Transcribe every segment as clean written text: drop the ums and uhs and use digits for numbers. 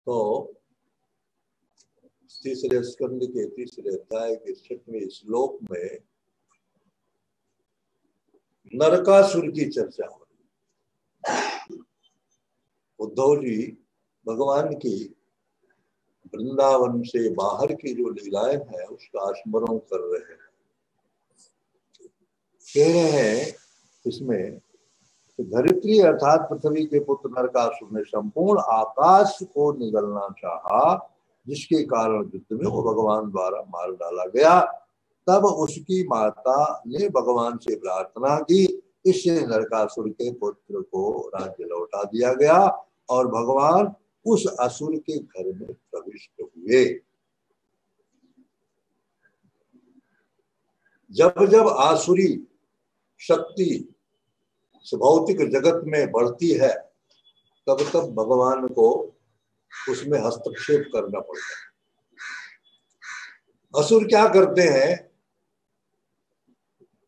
तो तीसरे स्कंद के तीसरे अध्याय के 6वें श्लोक में नरकासुर की चर्चा हो रही। उद्धव जी भगवान की वृंदावन से बाहर की जो लीलाएं हैं उसका स्मरण कर रहे हैं। कह रहे हैं इसमें धरित्री अर्थात पृथ्वी के पुत्र नरकासुर ने संपूर्ण आकाश को निगलना चाहा, जिसके कारण युद्ध में वो भगवान द्वारा मार डाला गया। तब उसकी माता ने भगवान से प्रार्थना की, इससे नरकासुर के पुत्र को राज्य लौटा दिया गया और भगवान उस असुर के घर में प्रविष्ट हुए। जब जब आसुरी शक्ति भौतिक जगत में बढ़ती है तब तब भगवान को उसमें हस्तक्षेप करना पड़ता है। असुर क्या करते हैं,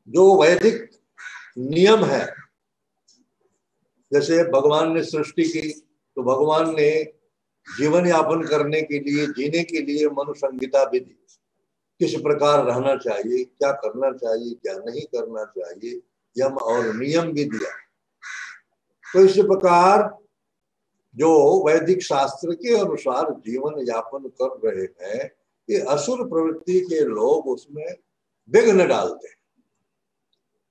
जो वैदिक नियम है, जैसे भगवान ने सृष्टि की तो भगवान ने जीवन यापन करने के लिए, जीने के लिए मनु संहिता भी दी, किस प्रकार रहना चाहिए, क्या करना चाहिए, क्या नहीं करना चाहिए, यम और नियम भी दिया। तो इस प्रकार जो वैदिक शास्त्र के अनुसार जीवन यापन कर रहे हैं, ये असुर प्रवृत्ति के लोग उसमें विघ्न डालते हैं,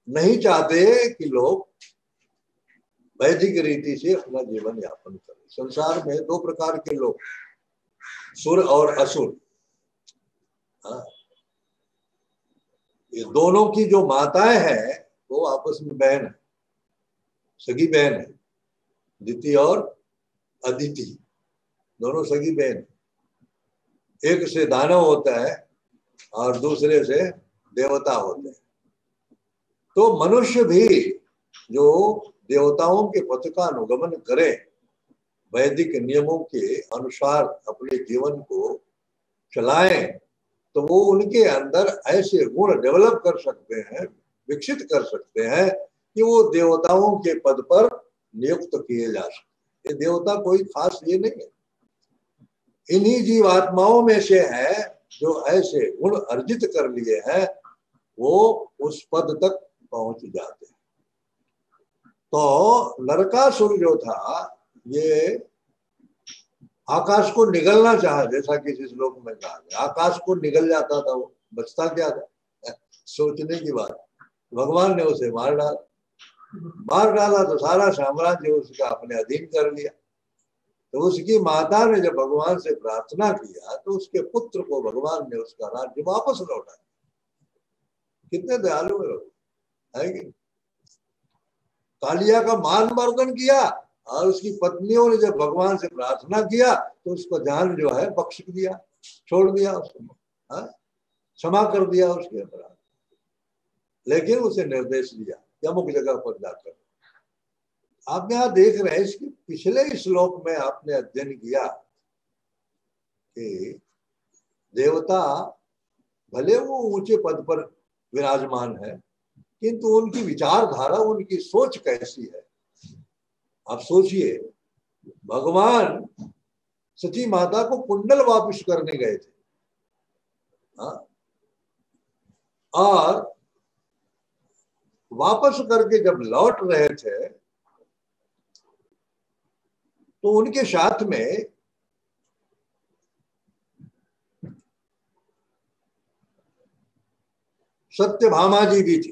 नहीं चाहते कि लोग वैदिक रीति से अपना जीवन यापन करें। संसार में दो प्रकार के लोग, सुर और असुर। हाँ, ये दोनों की जो माताएं हैं वो आपस में बहन है, सगी बहन है। दिति और अदिति दोनों सगी बहन। एक से दानव होता है और दूसरे से देवता होते हैं। तो मनुष्य भी जो देवताओं के पथ का अनुगमन करे, वैदिक नियमों के अनुसार अपने जीवन को चलाएं, तो वो उनके अंदर ऐसे गुण डेवलप कर सकते हैं, विकसित कर सकते हैं कि वो देवताओं के पद पर नियुक्त किए जा सकते। ये देवता कोई खास ये नहीं है, इन्हीं जीवात्माओं में से है जो ऐसे गुण अर्जित कर लिए हैं, वो उस पद तक पहुंच जाते हैं। तो नरकासुर जो था ये आकाश को निगलना चाहा, जैसा किसी श्लोक में कहा गया, आकाश को निगल जाता था, वो बचता क्या था, सोचने की बात। भगवान ने उसे मार डाला तो सारा साम्राज्य उसका अपने अधीन कर लिया। तो उसकी माता ने जब भगवान से प्रार्थना किया तो उसके पुत्र को भगवान ने उसका राज्य वापस लौटा दिया। कितने दयालु है कि? कालिया का मान मर्दन किया और उसकी पत्नियों ने जब भगवान से प्रार्थना किया तो उसको जान जो है बख्श दिया, छोड़ दिया उसको, क्षमा कर दिया उसके अपराध। लेकिन उसे निर्देश दिया कि अमुक जगह पर जाकर। आप यहाँ देख रहे हैं, इसके पिछले श्लोक में आपने अध्ययन किया कि देवता भले वो ऊंचे पद पर विराजमान है, किंतु उनकी विचारधारा, उनकी सोच कैसी है। आप सोचिए, भगवान सती माता को कुंडल वापस करने गए थे, और वापस करके जब लौट रहे थे तो उनके साथ में सत्यभामा जी भी थी।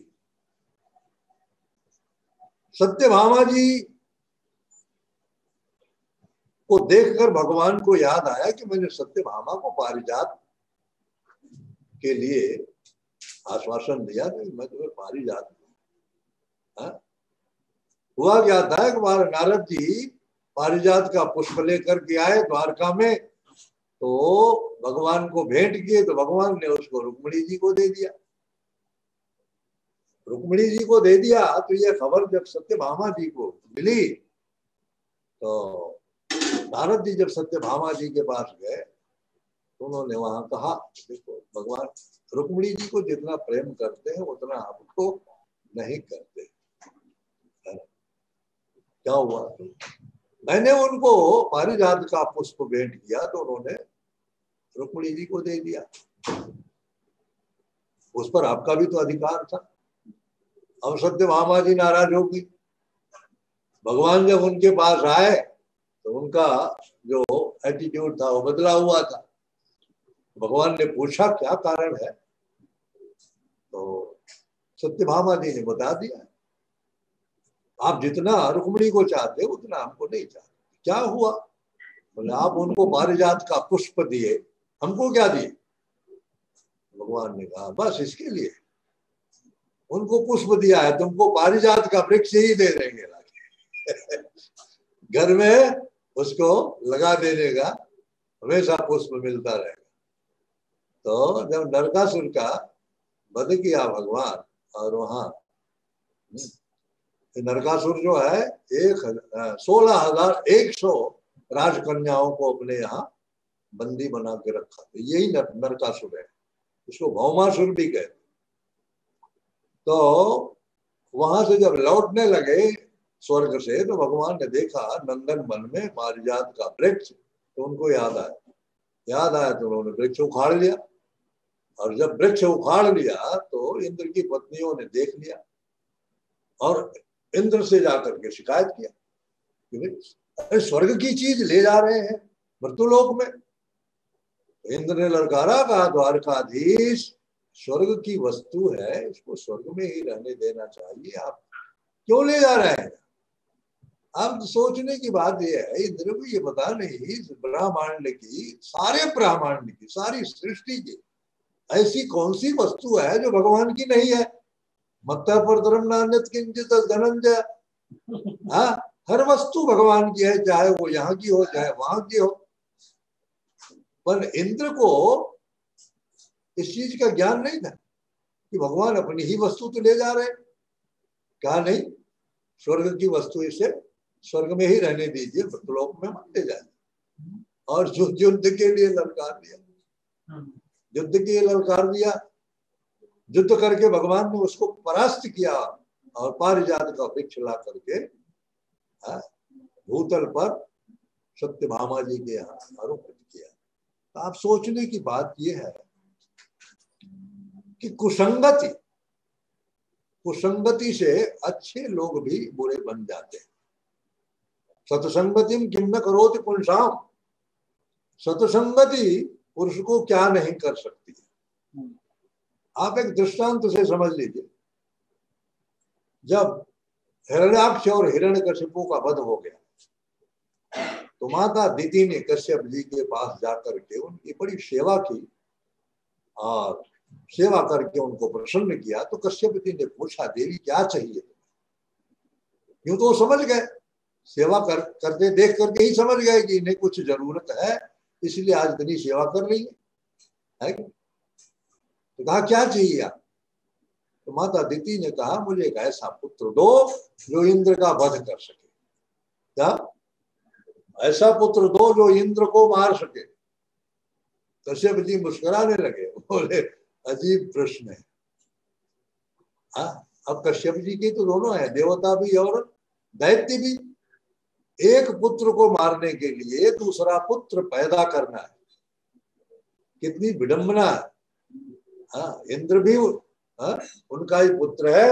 सत्यभामा जी को देखकर भगवान को याद आया कि मैंने सत्यभामा को पारिजात के लिए आश्वासन दिया कि मैं तुम्हें पारिजात दूंगा। हुआ क्या था कि नारद जी पारिजात का पुष्प लेकर के आए द्वारका में, तो भगवान को भेंट किए तो भगवान ने उसको रुक्मिणी जी को दे दिया। रुक्मिणी जी को दे दिया तो यह खबर जब सत्यभामा जी को मिली तो नारद जी जब सत्यभामा जी के पास गए तो उन्होंने वहां कहा, देखो भगवान रुक्मिणी जी को जितना प्रेम करते हैं उतना आपको नहीं करते। क्या हुआ? मैंने उनको पारिजात का पुष्प भेंट किया तो उन्होंने रुक्मिणी जी को दे दिया। उस पर आपका भी तो अधिकार था। अब सत्यभामा जी नाराज हो गई। भगवान जब उनके पास आए तो उनका जो एटीट्यूड था वो बदला हुआ था। भगवान ने पूछा क्या कारण है, तो सत्यभामा जी ने बता दिया, आप जितना रुक्मिणी को चाहते उतना हमको नहीं चाहते। क्या हुआ? बोले आप उनको पारिजात का पुष्प दिए, हमको क्या दिए? भगवान ने कहा बस इसके लिए उनको पुष्प दिया है, तुमको पारिजात का वृक्ष ही दे देंगे घर में उसको लगा देने का, हमेशा पुष्प मिलता रहेगा। तो जब नरकासुर का वध किया भगवान, और वहां नरकासुर जो है 16,100 राजकन्याओं को अपने यहाँ बंदी बना के रखा, तो यही नरकासुर है। इसको भौमासुर भी कहते। तो वहां से जब लौटने लगे स्वर्ग से तो भगवान ने देखा नंदन वन में पारिजात का वृक्ष, तो उनको याद आया तो उन्होंने वृक्ष उखाड़ लिया। और जब वृक्ष उखाड़ लिया तो इंद्र की पत्नियों ने देख लिया और इंद्र से जाकर के शिकायत किया कि अरे स्वर्ग की चीज ले जा रहे हैं मृत्युलोक में। इंद्र ने ललकारा, कहा द्वारकाधीश स्वर्ग की वस्तु है, इसको स्वर्ग में ही रहने देना चाहिए, आप क्यों ले जा रहे हैं? अब सोचने की बात यह है, इंद्र को ये पता नहीं ब्रह्मांड की, सारे ब्रह्मांड की, सारी सृष्टि की ऐसी कौन सी वस्तु है जो भगवान की नहीं है। मत्ता पर धर्म नान्यत किंचित धनंजय। हाँ, हर वस्तु भगवान की है, चाहे वो यहाँ की हो चाहे वहां की हो। पर इंद्र को इस चीज का ज्ञान नहीं था कि भगवान अपनी ही वस्तु तो ले जा रहे हैं। कहा नहीं, स्वर्ग की वस्तु इसे स्वर्ग में ही रहने दीजिए, मृत्युलोक में मत ले जाए। और युद्ध के लिए ललकार दिया, युद्ध के लिए ललकार दिया। युद्ध करके भगवान ने उसको परास्त किया और पारिजात का वृक्ष ला करके भूतल पर सत्यभामा जी के यहाँ आरोपित किया। तो आप सोचने की बात यह है कि कुसंगति से अच्छे लोग भी बुरे बन जाते हैं। सत्संगतिम किम न करोति पुंसाम, सत्संगति पुरुष को क्या नहीं कर सकती है। आप एक दृष्टांत से समझ लीजिए, जब हिरण्याक्ष और हिरण्यकशिपु का वध हो गया तो माता दिति ने कश्यप जी के पास जाकर के उनकी बड़ी सेवा की और सेवा करके उनको प्रसन्न किया। तो कश्यप जी ने पूछा, देवी क्या चाहिए? यूं तो समझ गए, सेवा करते देख करके ही समझ गए कि इन्हें कुछ जरूरत है, इसलिए आज इतनी सेवा कर रही है। तो कहा क्या चाहिए आप? तो माता दिति ने कहा, मुझे एक ऐसा पुत्र दो जो इंद्र का वध कर सके। क्या? ऐसा पुत्र दो जो इंद्र को मार सके। कश्यप जी मुस्कुराने लगे, बोले अजीब प्रश्न है। अब कश्यप जी की तो दोनों है, देवता भी और दैत्य भी। एक पुत्र को मारने के लिए दूसरा पुत्र पैदा करना है, कितनी विडंबना है। इंद्र भी उनका ही पुत्र है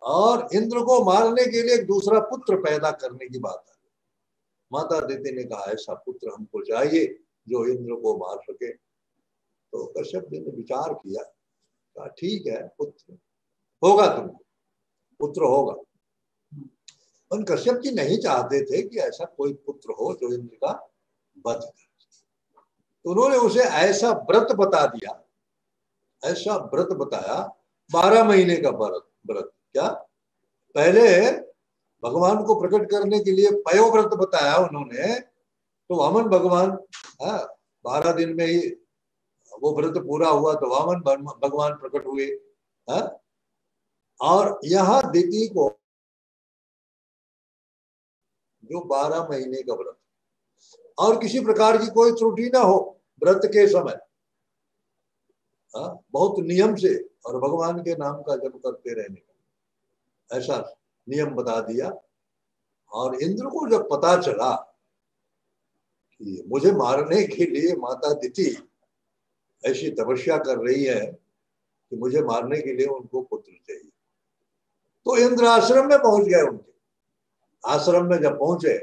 और इंद्र को मारने के लिए एक दूसरा पुत्र पैदा करने की बात है। माता दिति ने कहा, ऐसा पुत्र हमको चाहिए जो इंद्र को मार सके। तो कश्यप जी ने विचार किया, कहा ठीक है, पुत्र होगा, तुमको पुत्र होगा। पर कश्यप जी नहीं चाहते थे कि ऐसा कोई पुत्र हो जो इंद्र का वध करे। तो उन्होंने उसे ऐसा व्रत बता दिया, ऐसा व्रत बताया, 12 महीने का व्रत। क्या? पहले भगवान को प्रकट करने के लिए पयोव्रत बताया उन्होंने, तो वामन भगवान 12 दिन में ही वो व्रत पूरा हुआ तो वामन भगवान प्रकट हुए। और यहाँ दिति को जो 12 महीने का व्रत और किसी प्रकार की कोई त्रुटि ना हो व्रत के समय, बहुत नियम से और भगवान के नाम का जप करते रहने का ऐसा नियम बता दिया। और इंद्र को जब पता चला कि मुझे मारने के लिए माता दिति ऐसी तपस्या कर रही है कि मुझे मारने के लिए उनको पुत्र चाहिए, तो इंद्र आश्रम में पहुंच गए। उनके आश्रम में जब पहुंचे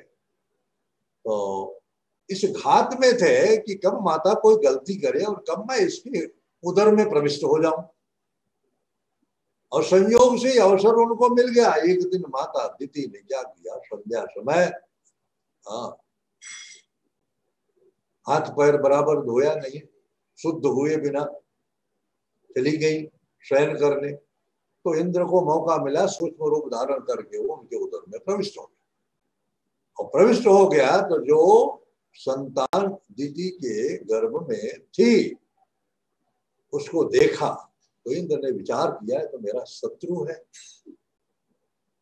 तो इस घात में थे कि कब माता कोई गलती करे और कब मैं इसके उदर में प्रविष्ट हो जाऊं। और संयोग से अवसर उनको मिल गया। एक दिन माता दिति ने क्या किया, संध्या समय हाथ पैर बराबर धोया नहीं, शुद्ध हुए बिना चली गई शयन करने। तो इंद्र को मौका मिला सूक्ष्म रूप धारण करके वो उनके उदर में प्रविष्ट हो गया। और प्रविष्ट हो गया तो जो संतान दिति के गर्भ में थी उसको देखा तो इंद्र ने विचार किया तो मेरा शत्रु है,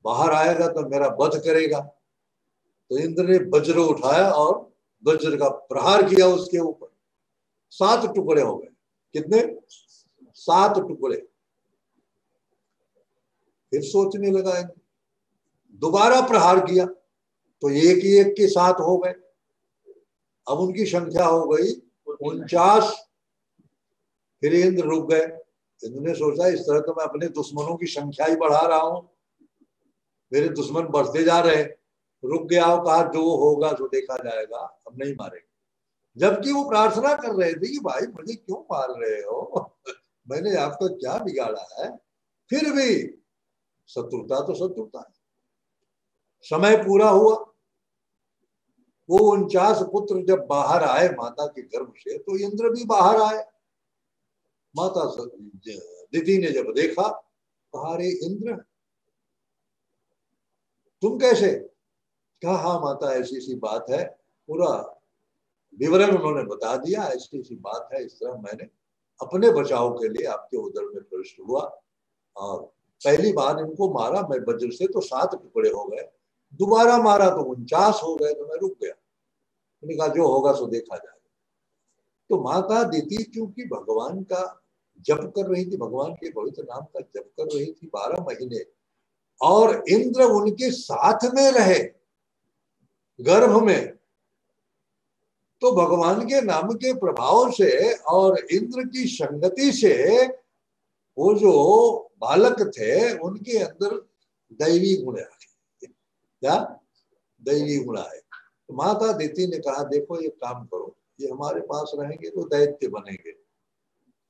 बाहर आएगा तो मेरा वध करेगा। तो इंद्र ने वज्र उठाया और वज्र का प्रहार किया उसके ऊपर। 7 टुकड़े हो गए। कितने? 7 टुकड़े। फिर सोचने लगा, दोबारा प्रहार किया तो एक ही एक के 7 हो गए। अब उनकी संख्या हो गई 49। फिर इंद्र रुक गए। इंद्र ने सोचा इस तरह तो मैं अपने दुश्मनों की संख्या ही बढ़ा रहा हूं, मेरे दुश्मन बढ़ते जा रहे। रुक गया और कहा जो होगा सो देखा जाएगा, अब नहीं मारेंगे। जबकि वो प्रार्थना कर रहे थे कि भाई मुझे क्यों मार रहे हो, मैंने आपको क्या बिगाड़ा है। फिर भी शत्रुता तो शत्रुता है। समय पूरा हुआ। वो 49 पुत्र जब बाहर आए माता के गर्भ से तो इंद्र भी बाहर आए। माता दिति ने जब देखा कहा अरे इंद्र तुम कैसे? कहा हाँ माता ऐसी ऐसी बात है। पूरा विवरण उन्होंने बता दिया। ऐसी ऐसी बात है, इस तरह मैंने अपने बचाव के लिए आपके उदर में प्रविष्ट हुआ और पहली बार इनको मारा मैं वज्र से तो 7 टुकड़े हो गए, दोबारा मारा तो 49 हो गए। तो मैं रुक गया। उन्होंने कहा जो होगा सो देखा जाएगा। तो माता दिति क्योंकि भगवान का जप कर रही थी, भगवान के पवित्र नाम का जप कर रही थी 12 महीने, और इंद्र उनके साथ में रहे गर्भ में, तो भगवान के नाम के प्रभाव से और इंद्र की संगति से वो जो बालक थे उनके अंदर दैवी गुण आए। क्या? दैवी गुण आए। तो माता दिति ने कहा देखो ये काम करो, ये हमारे पास रहेंगे तो दैत्य बनेंगे।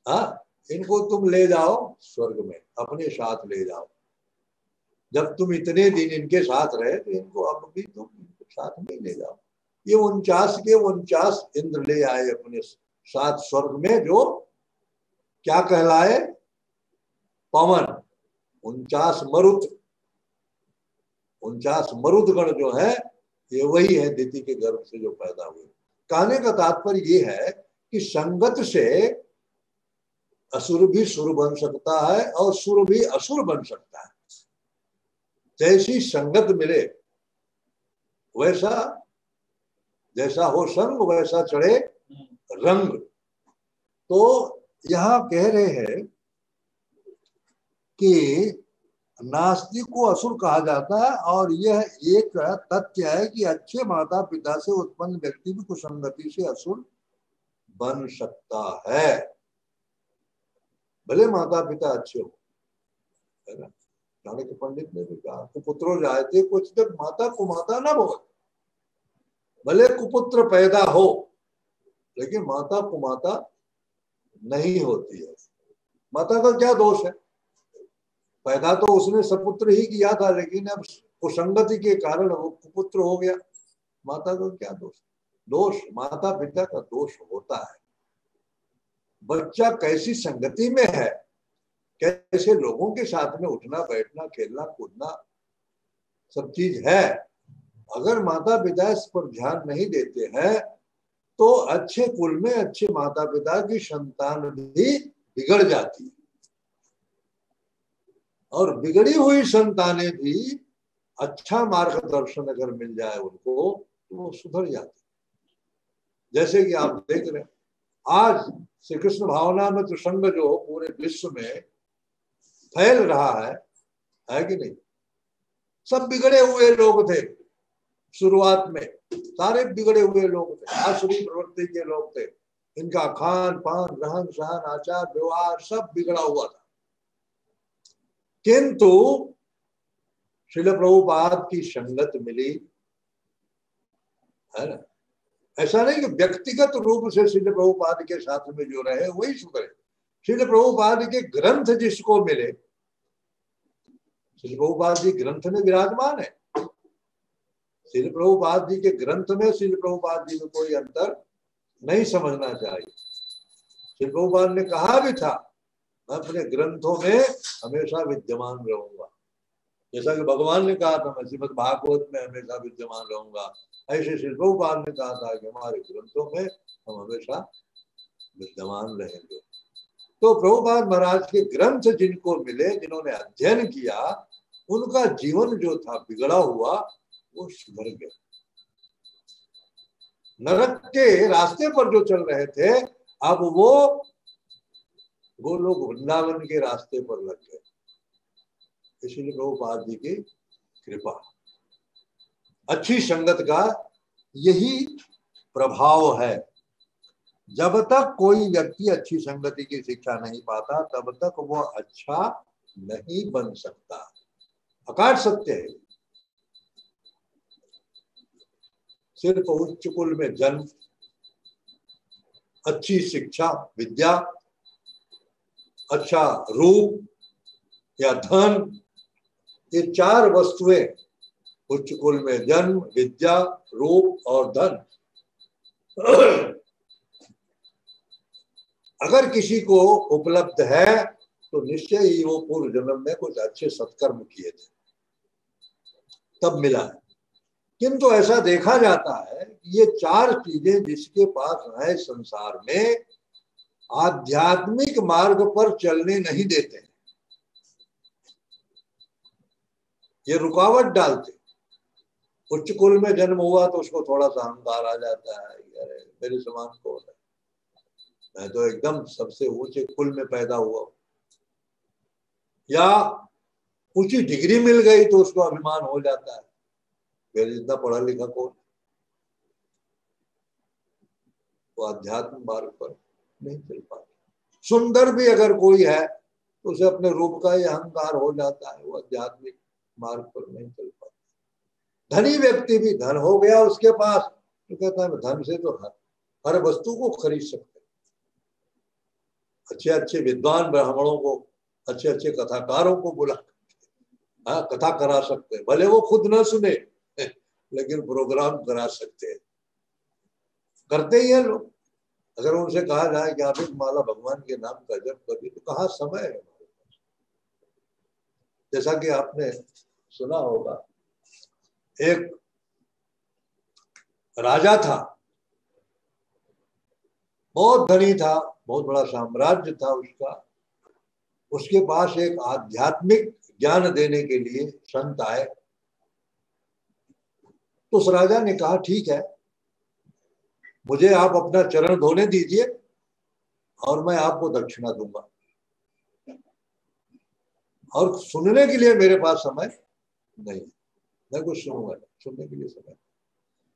हाँ, इनको तुम ले जाओ स्वर्ग में, अपने साथ ले जाओ। जब तुम इतने दिन इनके साथ रहे तो इनको अब भी तुम साथ में ले जाओ। ये 49 के 49 इंद्र ले आए अपने साथ स्वर्ग में, जो क्या कहलाए? पवन। 49 मरुत, 49 मरुद गण जो है ये वही है दिति के गर्भ से जो पैदा हुए। कहने का तात्पर्य ये है कि संगत से असुर भी सुर बन सकता है और सुर भी असुर बन सकता है। जैसी संगत मिले वैसा, जैसा हो संग वैसा चढ़े रंग। तो यहां कह रहे हैं कि नास्तिक को असुर कहा जाता है और यह एक तथ्य है कि अच्छे माता पिता से उत्पन्न व्यक्ति भी कुसंगति से असुर बन सकता है, भले माता पिता अच्छे हो। है ना? चाणक्य पंडित ने भी कहा कुपुत्रो जायते क्वचित् माता कुमाता न भवति। भले कुपुत्र पैदा हो लेकिन माता कुमाता नहीं होती है। माता का क्या दोष है? पैदा तो उसने सपुत्र ही किया था, लेकिन अब कुसंगति के कारण वो कुपुत्र हो गया। माता का क्या दोष? दोष माता पिता का दोष होता है। बच्चा कैसी संगति में है, कैसे लोगों के साथ में उठना बैठना खेलना कूदना सब चीज है, अगर माता पिता इस पर ध्यान नहीं देते हैं तो अच्छे कुल में अच्छे माता पिता की संतान भी बिगड़ जाती है। और बिगड़ी हुई संतानें भी अच्छा मार्गदर्शन अगर मिल जाए उनको तो वो सुधर जाती। जैसे कि आप देख रहे हैं आज श्री कृष्ण भावनामृत संघ जो पूरे विश्व में फैल रहा है कि नहीं? सब बिगड़े हुए लोग थे, शुरुआत में सारे बिगड़े हुए लोग थे, आसुरी प्रवृत्ति के लोग थे। इनका खान पान, रहन सहन, आचार व्यवहार सब बिगड़ा हुआ था। किंतु श्रील प्रभुपाद की संगत मिली, है ना। ऐसा नहीं कि व्यक्तिगत रूप से श्रील प्रभुपाद के साथ में जो रहे वही सुधरे। श्रील प्रभुपाद के ग्रंथ जिसको मिले, श्रील प्रभुपाद जी ग्रंथ में विराजमान है। श्रील प्रभुपाद जी के ग्रंथ में श्रील प्रभुपाद जी में कोई अंतर नहीं समझना चाहिए। श्रील प्रभुपाद ने कहा भी था, मैं अपने ग्रंथों में हमेशा विद्यमान रहूंगा। जैसा कि भगवान ने कहा था, मैं श्रीमद् भागवत में हमेशा विद्यमान रहूंगा, ऐसे श्री प्रभुपाद ने कहा था कि हमारे ग्रंथों में हम हमेशा विद्यमान रहेंगे। तो प्रभुपाद महाराज के ग्रंथ जिनको मिले, जिन्होंने अध्ययन किया, उनका जीवन जो था बिगड़ा हुआ वो सुधर गया। नरक के रास्ते पर जो चल रहे थे, अब वो लोग वृंदावन के रास्ते पर लग गए। इसलिए प्रभुपाद जी की कृपा, अच्छी संगत का यही प्रभाव है। जब तक कोई व्यक्ति अच्छी संगति की शिक्षा नहीं पाता, तब तक वो अच्छा नहीं बन सकता। अकाट सत्य है। सिर्फ उच्च कुल में जन्म, अच्छी शिक्षा विद्या, अच्छा रूप या धन, ये चार वस्तुएं, उच्च कुल में जन्म, विद्या, रूप और धन, अगर किसी को उपलब्ध है तो निश्चय ही वो पूर्व जन्म में कुछ अच्छे सत्कर्म किए थे, तब मिला है। किंतु ऐसा देखा जाता है कि ये चार चीजें जिसके पास है संसार में, आध्यात्मिक मार्ग पर चलने नहीं देते, ये रुकावट डालते। उच्च कुल में जन्म हुआ तो उसको थोड़ा सा अहंकार आ जाता है, अरे मेरे समान कौन है, मैं तो एकदम सबसे ऊंचे कुल में पैदा हुआ। या ऊंची डिग्री मिल गई तो उसको अभिमान हो जाता है, मेरे जितना पढ़ा लिखा कौन। वो अध्यात्म मार्ग पर नहीं चल पाता। सुंदर भी अगर कोई है तो उसे अपने रूप का ही अहंकार हो जाता है, वो आध्यात्मिक मार्ग पर नहीं चल पाता। धनी व्यक्ति भी, धन हो गया उसके पास तो कहता है धन से तो हर वस्तु को खरीद सकते, अच्छे अच्छे विद्वान ब्राह्मणों को, अच्छे अच्छे कथाकारों को बुला कथा करा सकते हैं, भले वो खुद न सुने लेकिन प्रोग्राम करा सकते हैं, करते ही है लोग। अगर उनसे कहा जाए कि आप एक माला भगवान के नाम का जप करिए तो कहाँ समय है हमारे पास। जैसा कि आपने सुना होगा, एक राजा था, बहुत धनी था, बहुत बड़ा साम्राज्य था उसका। उसके पास एक आध्यात्मिक ज्ञान देने के लिए संत आए। तो उस राजा ने कहा ठीक है, मुझे आप अपना चरण धोने दीजिए और मैं आपको दक्षिणा दूंगा, और सुनने के लिए मेरे पास समय नहीं, मैं कुछ सुनूंगा, सुनने के लिए समय,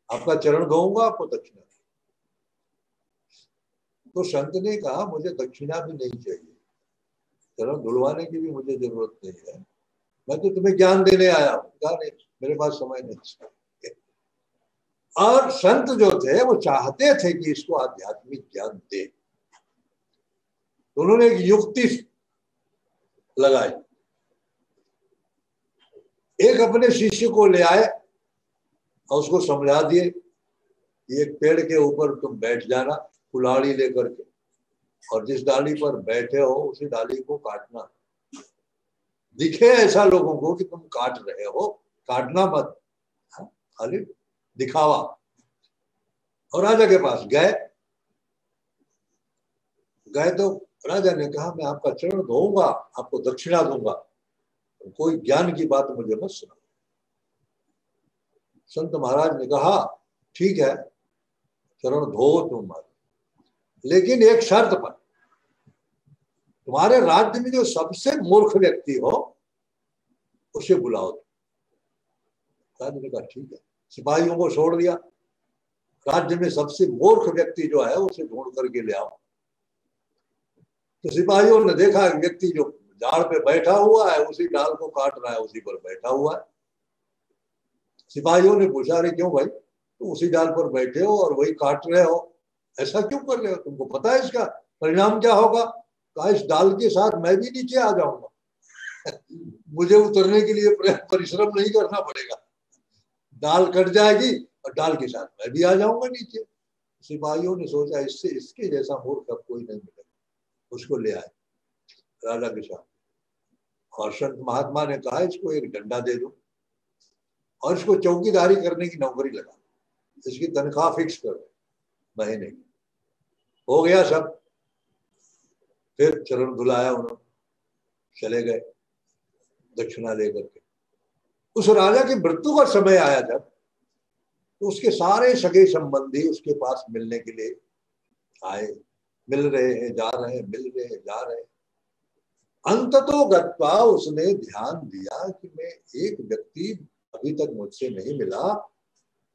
आपका चरण धोऊंगा, आपको दक्षिणा। तो संत ने कहा मुझे दक्षिणा भी नहीं चाहिए, चरण धुलवाने की भी मुझे जरूरत नहीं है, मैं तो तुम्हें ज्ञान देने आया हूँ। कहा नहीं, मेरे पास समय नहीं। और संत जो थे वो चाहते थे कि इसको आध्यात्मिक ज्ञान दे, तो उन्होंने एक युक्ति लगाई। एक अपने शिष्य को ले आए और उसको समझा दिए कि एक पेड़ के ऊपर तुम बैठ जाना कुल्हाड़ी लेकर के, और जिस डाली पर बैठे हो उसी डाली को काटना, दिखे ऐसा लोगों को कि तुम काट रहे हो, काटना मत, खाली दिखावा। और राजा के पास गए तो राजा ने कहा मैं आपका चरण धोऊंगा, आपको दक्षिणा दूंगा, कोई ज्ञान की बात मुझे मत सुना। संत महाराज ने कहा ठीक है, चरण धो तुम, लेकिन एक शर्त पर, तुम्हारे राज्य में जो सबसे मूर्ख व्यक्ति हो उसे बुलाओ। राजा ने कहा ठीक है, सिपाहियों को छोड़ दिया, राज्य में सबसे मूर्ख व्यक्ति जो है उसे ढूंढ करके ले आओ। तो सिपाहियों ने देखा कि व्यक्ति जो झाड़ पे बैठा हुआ है उसी डाल को काट रहा है, उसी पर बैठा हुआ है। सिपाहियों ने पूछा, अरे क्यों भाई, तुम उसी डाल पर बैठे हो और वही काट रहे हो, ऐसा क्यों कर रहे हो, तुमको पता है इसका परिणाम क्या होगा? कहा, इस डाल के साथ मैं भी नीचे आ जाऊंगा मुझे उतरने के लिए परिश्रम नहीं करना पड़ेगा, डाल कट जाएगी और डाल के साथ मैं भी आ जाऊंगा नीचे। सिपाहियों ने सोचा, इससे इसके जैसा मूर्ख अब कोई नहीं मिलेगा, उसको ले आए राजा के साथ। और संत महात्मा ने कहा, इसको एक डंडा दे दो और इसको चौकीदारी करने की नौकरी लगा, इसकी तनख्वाह फिक्स कर दो महीने की। हो गया सब, फिर चरण धुलाया उन्होंने, चले गए दक्षिणा लेकर के। उस राजा की मृत्यु का समय आया जब, तो उसके सारे सगे संबंधी उसके पास मिलने के लिए आए, मिल रहे हैं जा रहे हैं, मिल रहे हैं जा रहे हैं। अंततो गत्वा उसने ध्यान दिया कि मैं एक व्यक्ति अभी तक मुझसे नहीं मिला,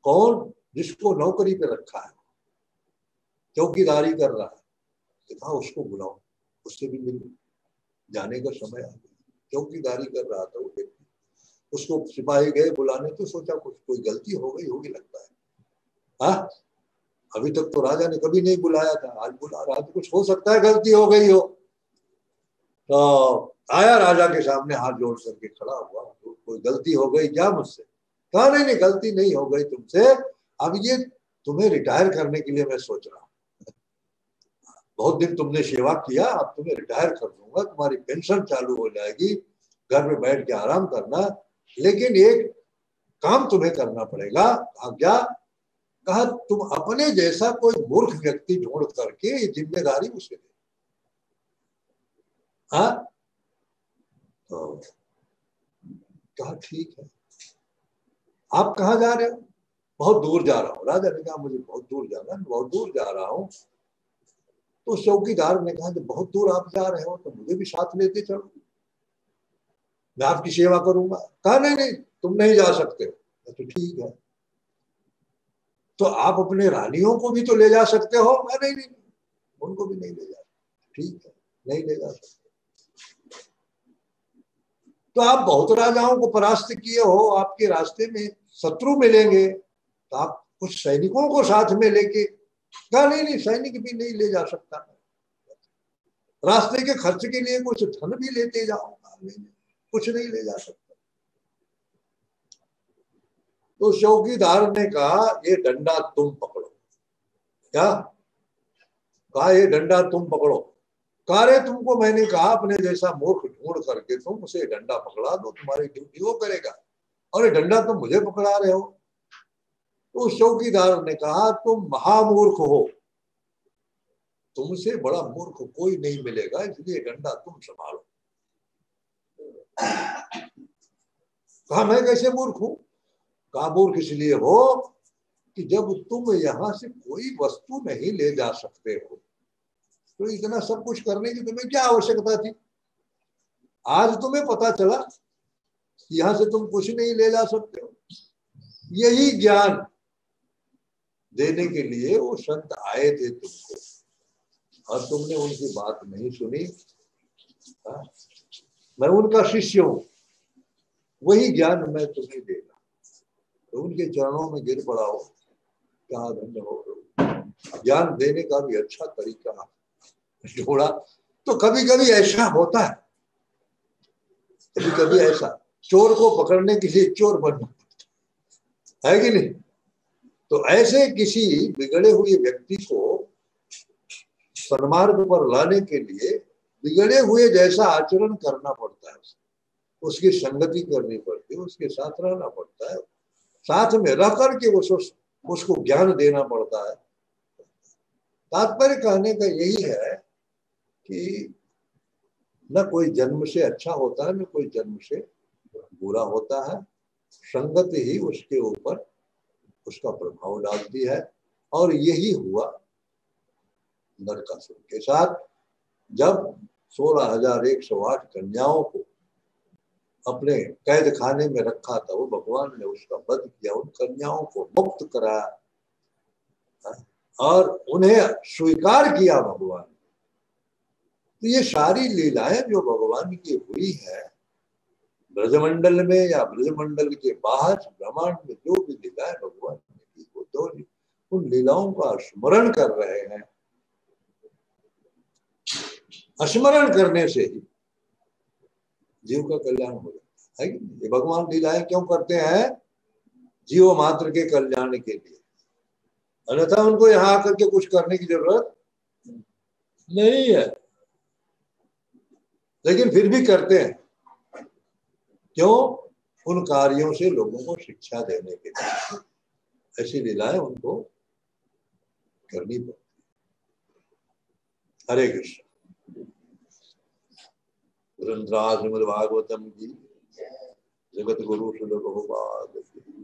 कौन, जिसको नौकरी पे रखा है, चौकीदारी कर रहा है, देखा उसको बुलाओ, उससे भी मिल। जाने का समय आ गया, चौकीदारी कर रहा था वो व्यक्ति, उसको सिपाही गए बुलाने, तो सोचा कुछ कोई गलती हो गई होगी लगता है, हाँ अभी तक तो राजा ने कभी नहीं बुलाया था, आज बुला रहा, तो कुछ हो सकता है गलती हो गई हो। तो आया राजा के सामने, हाथ जोड़ करके खड़ा हुआ, तो कोई गलती हो गई क्या मुझसे? कहा, नहीं नहीं गलती नहीं हो गई तुमसे, अब ये तुम्हें रिटायर करने के लिए मैं सोच रहा हूँ, बहुत दिन तुमने सेवा किया, अब तुम्हें रिटायर कर दूंगा, तुम्हारी पेंशन चालू हो जाएगी, घर में बैठ के आराम करना, लेकिन एक काम तुम्हें करना पड़ेगा। कहा, क्या? कहा, तुम अपने जैसा कोई मूर्ख व्यक्ति ढूंढ करके ये जिम्मेदारी उसे दे। हाँ, तो कहा ठीक है, आप कहाँ जा रहे हो? बहुत दूर जा रहा हूँ। राजा ने कहा, मुझे बहुत दूर जाना है, बहुत दूर जा रहा हूँ। तो चौकीदार ने कहा, जब बहुत दूर आप जा रहे हो तो मुझे भी साथ लेते चलो, मैं आपकी सेवा करूंगा। कहा, नहीं नहीं तुम नहीं जा सकते। तो ठीक है, तो आप अपने रानियों को भी तो ले जा सकते हो। नहीं नहीं उनको भी नहीं ले जा सकते। ठीक है, नहीं ले जा सकते। तो आप बहुत राजाओं को परास्त किए हो, आपके रास्ते में शत्रु मिलेंगे, तो आप कुछ सैनिकों को साथ में लेके। कहा, नहीं नहीं सैनिक भी नहीं ले जा सकता, रास्ते के खर्च के लिए कुछ धन भी लेते जाओ। नहीं, कुछ नहीं ले जा सकता। तो चौकीदार ने कहा, ये डंडा तुम पकड़ो। क्या? कहा, ये डंडा तुम पकड़ो। कहा, रे तुमको मैंने कहा अपने जैसा मूर्ख ढूंढ करके तुम उसे डंडा पकड़ा दो, तुम्हारी ड्यूटी वो करेगा, और ये डंडा तुम मुझे पकड़ा रहे हो। तो उस चौकीदार ने कहा, तुम महामूर्ख हो, तुमसे बड़ा मूर्ख कोई नहीं मिलेगा, इसलिए डंडा तुम संभालो। कहा, मैं कैसे मूर्ख हूं? कहा, मूर्ख इसलिए हो कि जब तुम यहां से कोई वस्तु नहीं ले जा सकते हो, तो इतना सब कुछ करने की तुम्हें क्या आवश्यकता थी? आज तुम्हें पता चला यहां से तुम कुछ नहीं ले जा सकते हो। यही ज्ञान देने के लिए वो संत आए थे तुमको, और तुमने उनकी बात नहीं सुनी। हाँ? मैं उनका शिष्य हूं, वही ज्ञान मैं तुम्हें देगा। तो उनके चरणों में गिर पड़ा हो, क्या धन्य हो। ज्ञान देने का भी अच्छा तरीका ढूंढा। तो कभी कभी ऐसा होता है, कभी कभी ऐसा, चोर को पकड़ने के लिए चोर बनना है कि नहीं? तो ऐसे किसी बिगड़े हुए व्यक्ति को सन्मार्ग पर लाने के लिए बिगड़े हुए जैसा आचरण करना पड़ता है, उसकी संगति करनी पड़ती है, उसके साथ रहना पड़ता है, साथ में रह करके उसको ज्ञान देना पड़ता है। तात्पर्य कहने का यही है कि न कोई जन्म से अच्छा होता है, न कोई जन्म से बुरा होता है। संगत ही उसके ऊपर उसका प्रभाव डालती है, और यही हुआ नरकासुर के साथ। जब 16,108 कन्याओं को अपने कैद खाने में रखा था, वो भगवान ने उसका वध किया, उन कन्याओं को मुक्त कराया और उन्हें स्वीकार किया भगवान। तो ये सारी लीलाएं जो भगवान की हुई है ब्रजमंडल में या ब्रजमंडल के बाहर ब्रह्मांड में, जो भी लीलाएं भगवान ने की, वो तो उन लीलाओं का स्मरण कर रहे हैं। स्मरण करने से ही जीव का कल्याण हो जाता है कि नहीं? ये भगवान लीलाएं क्यों करते हैं? जीव मात्र के कल्याण के लिए, अन्यथा उनको यहाँ आकर के कुछ करने की जरूरत नहीं है, लेकिन फिर भी करते हैं। क्यों? उन कार्यों से लोगों को शिक्षा देने के लिए ऐसी लीलाएं उनको करनी पड़ती। हरे कृष्ण। ग्रंथराज श्रीमद् भागवतम की जगत गुरु श्री प्रभुपाद की।